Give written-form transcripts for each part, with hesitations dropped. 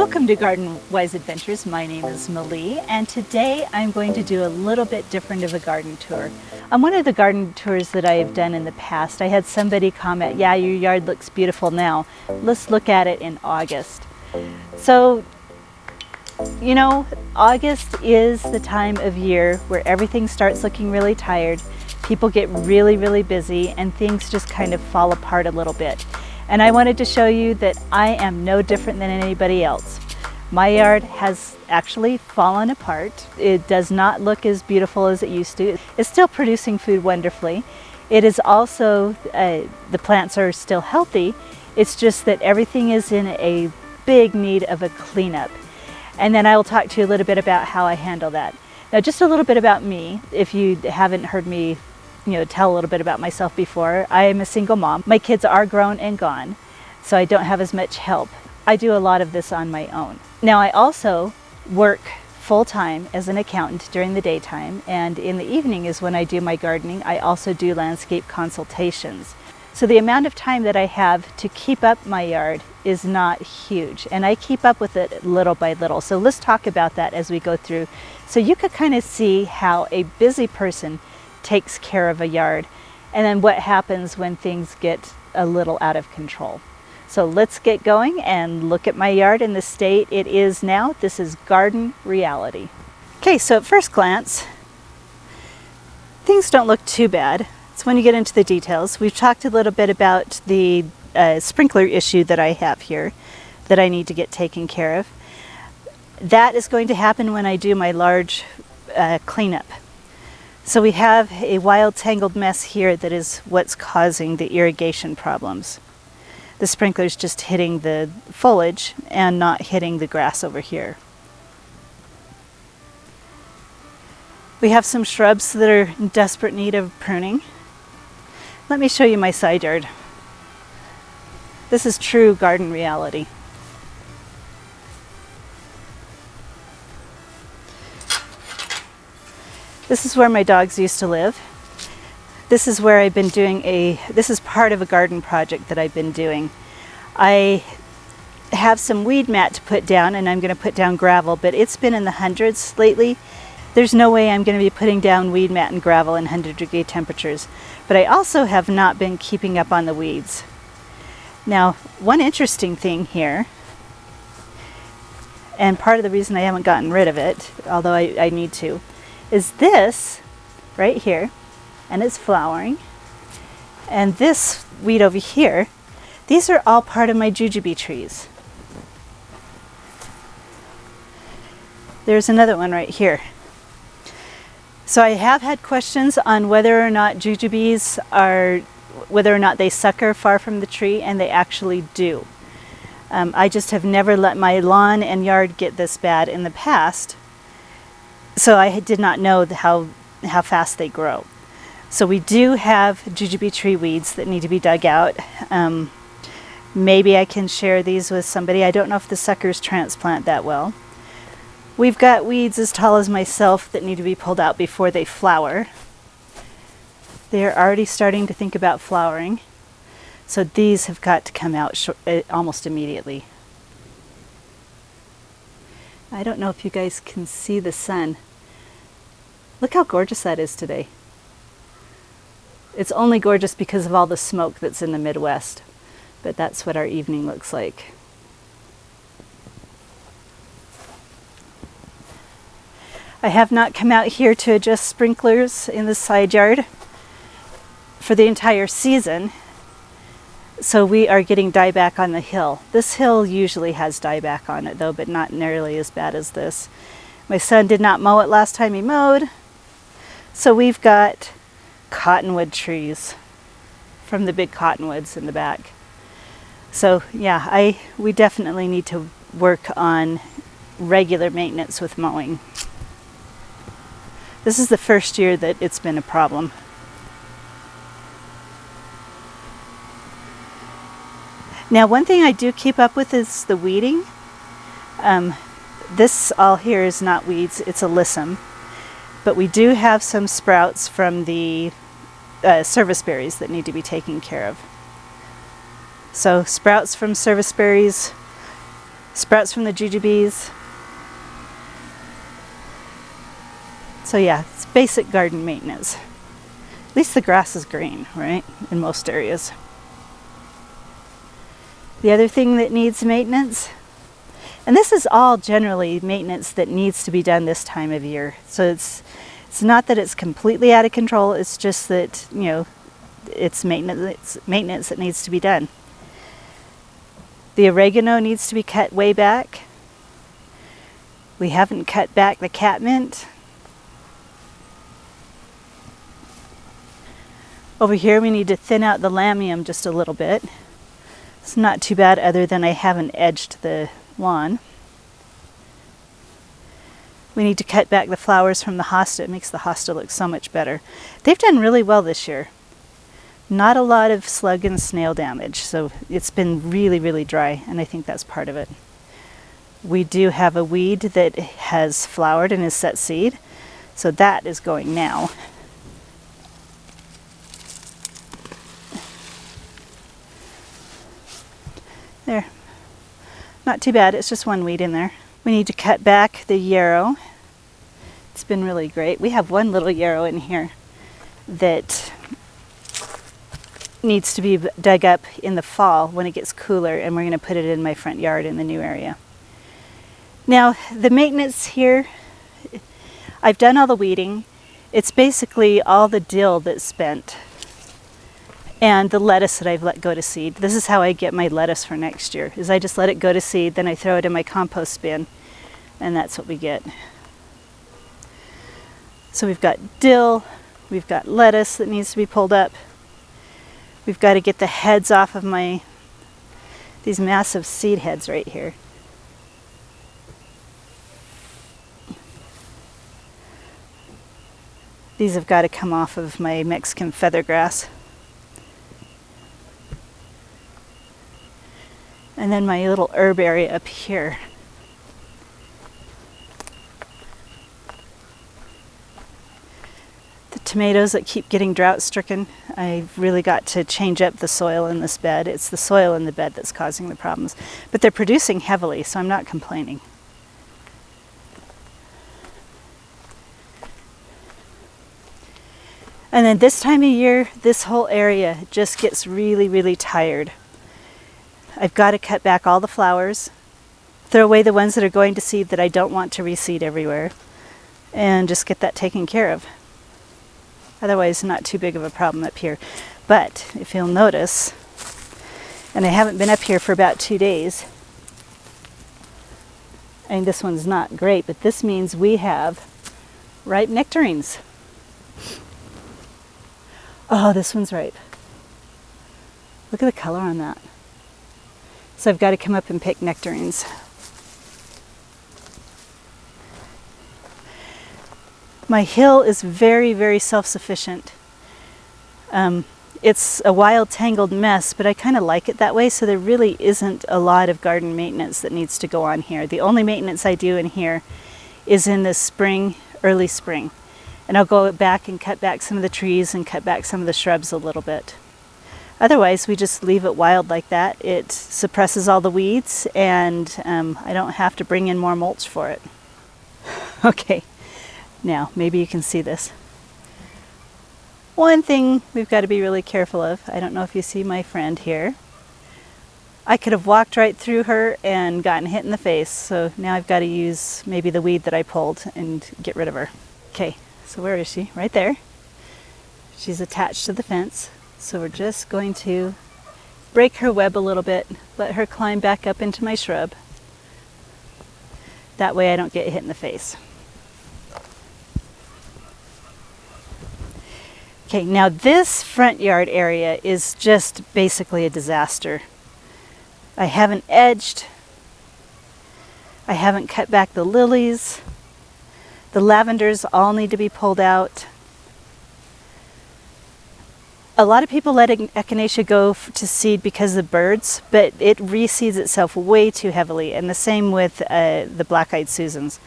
Welcome to Garden Wise Adventures. My name is Malie, and today I'm going to do a little bit different of a garden tour. On one of the garden tours that I have done in the past, I had somebody comment, yeah, your yard looks beautiful now. Let's look at it in August. So, you know, August is the time of year where everything starts looking really tired, people get really busy, and things just kind of fall apart a little bit. And I wanted to show you that I am no different than anybody else. My yard has actually fallen apart. It does not look as beautiful as it used to. It's still producing food wonderfully. It is also, the plants are still healthy. It's just that everything is in a big need of a cleanup. And then I will talk to you a little bit about how I handle that. Now, just a little bit about me, if you haven't heard me tell a little bit about myself before. I am a single mom. My kids are grown and gone, so I don't have as much help. I do a lot of this on my own. Now, I also work full-time as an accountant during the daytime, and in the evening is when I do my gardening. I also do landscape consultations. So the amount of time that I have to keep up my yard is not huge, and I keep up with it little by little. So let's talk about that as we go through, so you could kind of see how a busy person takes care of a yard, and then what happens when things get a little out of control. So let's get going and look at my yard in the state it is now. This is garden reality. Okay, so at first glance, things don't look too bad. It's when you get into the details. We've talked a little bit about the sprinkler issue that I have here that I need to get taken care of. That is going to happen when I do my large cleanup. So we have a wild tangled mess here that is what's causing the irrigation problems. The sprinkler's just hitting the foliage and not hitting the grass over here. We have some shrubs that are in desperate need of pruning. Let me show you my side yard. This is true garden reality. This is where my dogs used to live. This is where I've been doing this is part of a garden project that I've been doing. I have some weed mat to put down, and I'm going to put down gravel, but it's been in the hundreds lately. There's no way I'm going to be putting down weed mat and gravel in 100-degree temperatures. But I also have not been keeping up on the weeds. Now, one interesting thing here, and part of the reason I haven't gotten rid of it, although I need to, is this right here, and it's flowering, and this weed over here. These are all part of my jujube trees. There's another one right here. So I have had questions on whether or not jujubes whether or not they sucker far from the tree, and they actually do. I just have never let my lawn and yard get this bad in the past. So I did not know how fast they grow. So we do have jujube tree weeds that need to be dug out. Maybe I can share these with somebody. I don't know if the suckers transplant that well. We've got weeds as tall as myself that need to be pulled out before they flower. They're already starting to think about flowering. So these have got to come out almost immediately. I don't know if you guys can see the sun. Look how gorgeous that is today. It's only gorgeous because of all the smoke that's in the Midwest, but that's what our evening looks like. I have not come out here to adjust sprinklers in the side yard for the entire season. So we are getting dieback on the hill. This hill usually has dieback on it though, but not nearly as bad as this. My son did not mow it last time he mowed. So we've got cottonwood trees from the big cottonwoods in the back. So yeah, we definitely need to work on regular maintenance with mowing. This is the first year that it's been a problem. Now, one thing I do keep up with is the weeding. This all here is not weeds, it's alyssum. But we do have some sprouts from the service berries that need to be taken care of. So sprouts from service berries sprouts from the jujubes. So yeah, it's basic garden maintenance. At least the grass is green, right? In most areas. The other thing that needs maintenance, and this is all generally maintenance that needs to be done this time of year. So it's not that it's completely out of control, it's just that, you know, it's maintenance that needs to be done. The oregano needs to be cut way back. We haven't cut back the catmint. Over here we need to thin out the lamium just a little bit. It's not too bad other than I haven't edged the lawn. We need to cut back the flowers from the hosta. It makes the hosta look so much better. They've done really well this year. Not a lot of slug and snail damage, so it's been really, really dry, and I think that's part of it. We do have a weed that has flowered and has set seed, so that is going now. There. Not too bad, it's just one weed in there. We need to cut back the yarrow. It's been really great. We have one little yarrow in here that needs to be dug up in the fall when it gets cooler, and we're going to put it in my front yard in the new area. Now, the maintenance here, I've done all the weeding. It's basically all the dill that's spent and the lettuce that I've let go to seed. This is how I get my lettuce for next year, is I just let it go to seed, then I throw it in my compost bin, and that's what we get. So we've got dill, we've got lettuce that needs to be pulled up. We've got to get the heads off of these massive seed heads right here. These have got to come off of my Mexican feathergrass. And then my little herb area up here. The tomatoes that keep getting drought stricken, I've really got to change up the soil in this bed. It's the soil in the bed that's causing the problems. But they're producing heavily, so I'm not complaining. And then this time of year, this whole area just gets really, really tired. I've got to cut back all the flowers, throw away the ones that are going to seed that I don't want to reseed everywhere, and just get that taken care of. Otherwise, not too big of a problem up here. But if you'll notice, and I haven't been up here for about 2 days, and this one's not great, but this means we have ripe nectarines. Oh, this one's ripe. Look at the color on that. So I've got to come up and pick nectarines. My hill is very, very self-sufficient. It's a wild, tangled mess, but I kind of like it that way, so there really isn't a lot of garden maintenance that needs to go on here. The only maintenance I do in here is in the spring, early spring. And I'll go back and cut back some of the trees and cut back some of the shrubs a little bit. Otherwise, we just leave it wild like that. It suppresses all the weeds, and I don't have to bring in more mulch for it. Okay, now maybe you can see this. One thing we've got to be really careful of, I don't know if you see my friend here. I could have walked right through her and gotten hit in the face, so now I've got to use maybe the weed that I pulled and get rid of her. Okay, so where is she? Right there. She's attached to the fence. So we're just going to break her web a little bit, let her climb back up into my shrub. That way I don't get hit in the face. Okay, now this front yard area is just basically a disaster. I haven't edged. I haven't cut back the lilies. The lavenders all need to be pulled out. A lot of people let echinacea go to seed because of birds, but it reseeds itself way too heavily, and the same with the black-eyed Susans.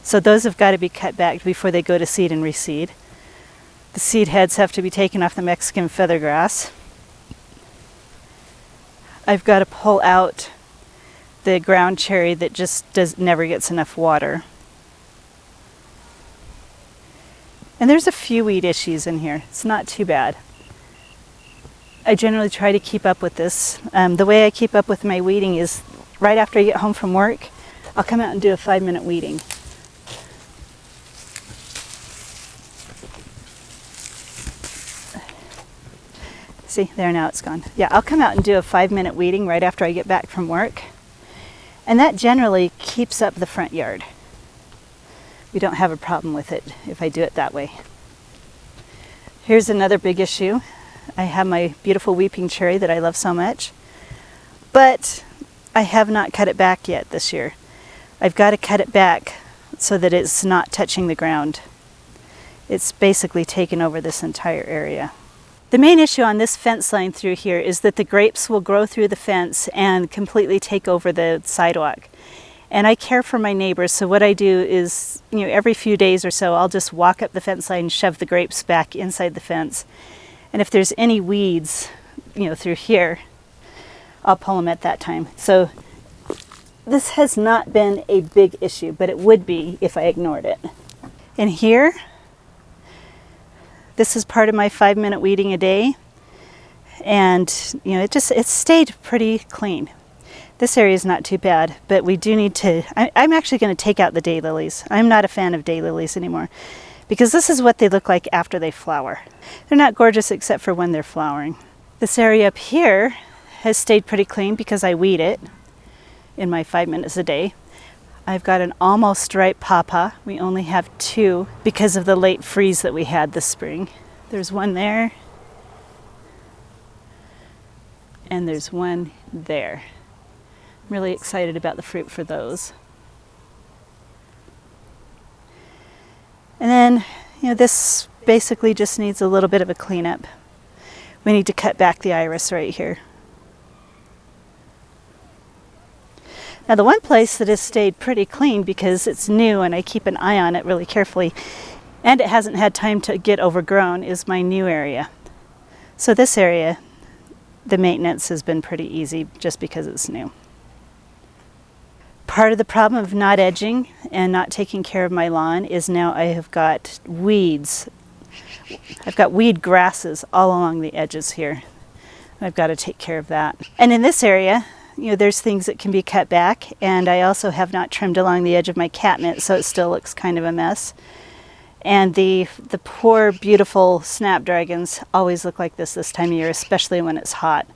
So those have got to be cut back before they go to seed and reseed. The seed heads have to be taken off the Mexican feathergrass. I've got to pull out the ground cherry that just never gets enough water. And there's a few weed issues in here. It's not too bad. I generally try to keep up with this. The way I keep up with my weeding is right after I get home from work, I'll come out and do a 5-minute weeding. See, there, now it's gone. Yeah, I'll come out and do a 5-minute weeding right after I get back from work. And that generally keeps up the front yard. We don't have a problem with it if I do it that way. Here's another big issue. I have my beautiful weeping cherry that I love so much, but I have not cut it back yet this year. I've got to cut it back so that it's not touching the ground. It's basically taken over this entire area. The main issue on this fence line through here is that the grapes will grow through the fence and completely take over the sidewalk. And I care for my neighbors, so what I do is, every few days or so, I'll just walk up the fence line and shove the grapes back inside the fence. And if there's any weeds, through here, I'll pull them at that time. So this has not been a big issue, but it would be if I ignored it. In here, this is part of my 5-minute weeding a day. And, it stayed pretty clean. This area is not too bad, but we do need to, I'm actually going to take out the daylilies. I'm not a fan of daylilies anymore because this is what they look like after they flower. They're not gorgeous except for when they're flowering. This area up here has stayed pretty clean because I weed it in my 5 minutes a day. I've got an almost ripe pawpaw. We only have 2 because of the late freeze that we had this spring. There's one there, and there's one there. I'm really excited about the fruit for those. And then, this basically just needs a little bit of a cleanup. We need to cut back the iris right here. Now the one place that has stayed pretty clean because it's new and I keep an eye on it really carefully and it hasn't had time to get overgrown is my new area. So this area, the maintenance has been pretty easy just because it's new. Part of the problem of not edging and not taking care of my lawn is now I have got weeds. I've got weed grasses all along the edges here. I've got to take care of that. And in this area, there's things that can be cut back, and I also have not trimmed along the edge of my catnip, so it still looks kind of a mess. And the poor, beautiful snapdragons always look like this time of year, especially when it's hot.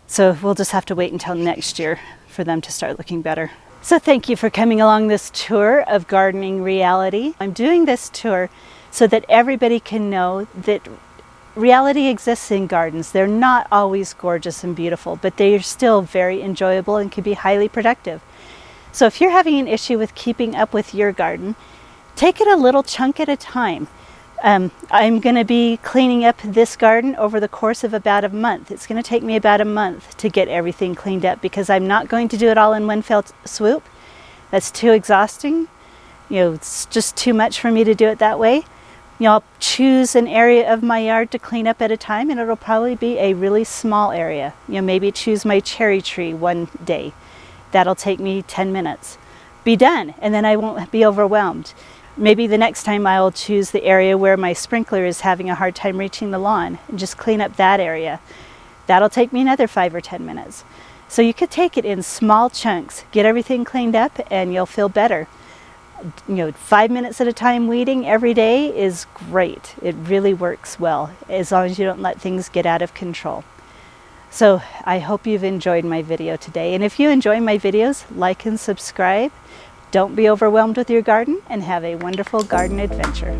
So we'll just have to wait until next year for them to start looking better. So thank you for coming along this tour of Gardening Reality. I'm doing this tour so that everybody can know that reality exists in gardens. They're not always gorgeous and beautiful, but they are still very enjoyable and can be highly productive. So if you're having an issue with keeping up with your garden, take it a little chunk at a time. I'm going to be cleaning up this garden over the course of about a month. It's going to take me about a month to get everything cleaned up because I'm not going to do it all in one fell swoop. That's too exhausting. It's just too much for me to do it that way. I'll choose an area of my yard to clean up at a time, and it'll probably be a really small area. Maybe choose my cherry tree one day. That'll take me 10 minutes. Be done, and then I won't be overwhelmed. Maybe the next time I'll choose the area where my sprinkler is having a hard time reaching the lawn and just clean up that area. That'll take me another 5 or 10 minutes. So you could take it in small chunks, get everything cleaned up, and you'll feel better. 5 minutes at a time weeding every day is great. It really works well, as long as you don't let things get out of control. So I hope you've enjoyed my video today. And if you enjoy my videos, like and subscribe. Don't be overwhelmed with your garden, and have a wonderful garden adventure.